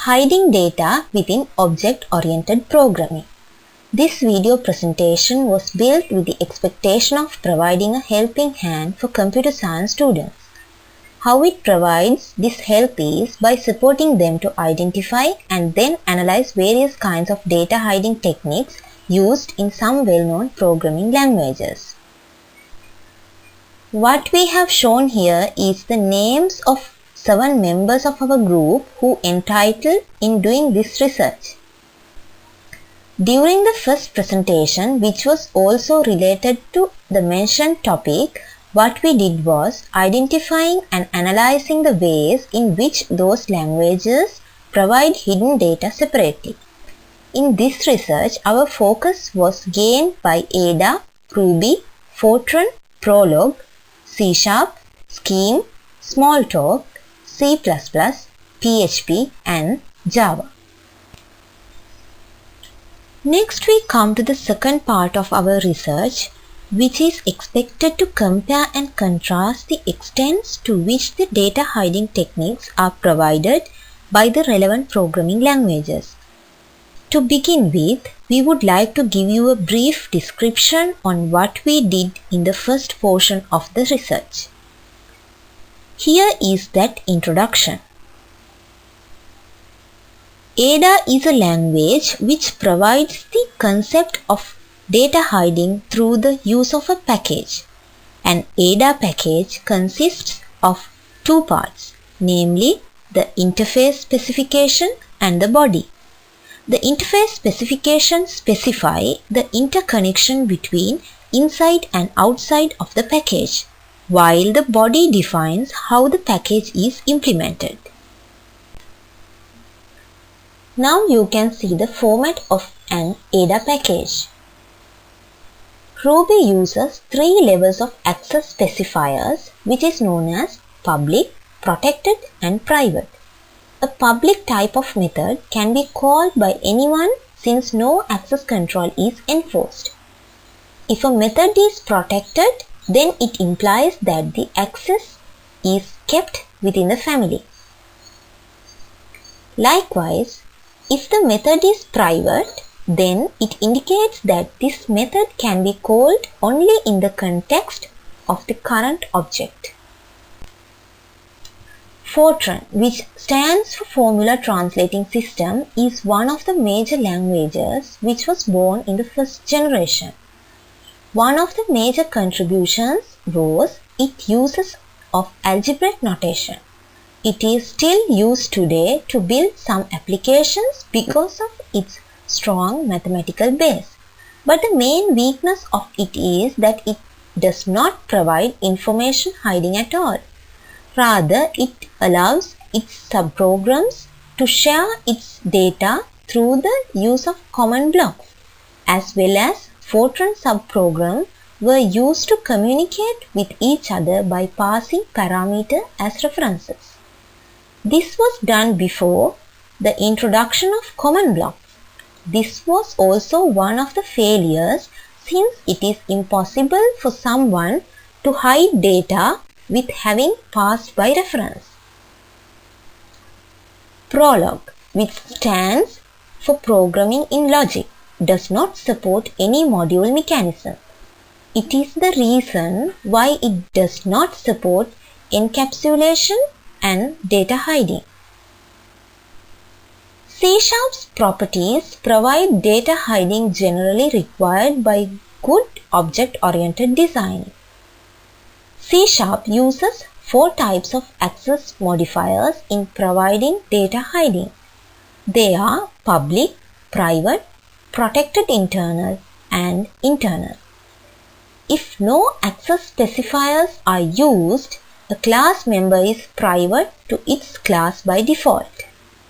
Hiding data within object-oriented programming. This video presentation was built with the expectation of providing a helping hand for computer science students. How it provides this help is by supporting them to identify and then analyze various kinds of data hiding techniques used in some well-known programming languages. What we have shown here is the names of 7 members of our group who entitled in doing this research. During the first presentation, which was also related to the mentioned topic, what we did was identifying and analyzing the ways in which those languages provide hidden data separately. In this research, our focus was gained by Ada, Ruby, Fortran, Prolog, C#, Scheme, Smalltalk, C++, PHP and Java. Next we come to the second part of our research, which is expected to compare and contrast the extents to which the data hiding techniques are provided by the relevant programming languages. To begin with, we would like to give you a brief description on what we did in the first portion of the research. Here is that introduction. Ada is a language which provides the concept of data hiding through the use of a package. An Ada package consists of 2 parts, namely the interface specification and the body. The interface specification specify the interconnection between inside and outside of the package, while the body defines how the package is implemented. Now you can see the format of an Ada package. Ruby uses 3 levels of access specifiers, which is known as public, protected and private. A public type of method can be called by anyone since no access control is enforced. If a method is protected, then it implies that the access is kept within the family. Likewise, if the method is private, then it indicates that this method can be called only in the context of the current object. Fortran, which stands for Formula Translating System, is one of the major languages which was born in the first generation. One of the major contributions was its uses of algebraic notation. It is still used today to build some applications because of its strong mathematical base. But the main weakness of it is that it does not provide information hiding at all. Rather, it allows its subprograms to share its data through the use of common blocks, as well as Fortran subprograms were used to communicate with each other by passing parameters as references. This was done before the introduction of common blocks. This was also one of the failures since it is impossible for someone to hide data with having passed by reference. Prolog, which stands for Programming in Logic, does not support any module mechanism. It is the reason why it does not support encapsulation and data hiding. C#'s properties provide data hiding generally required by good object-oriented design. C# uses 4 types of access modifiers in providing data hiding. They are public, private, protected internal and internal. If no access specifiers are used, a class member is private to its class by default.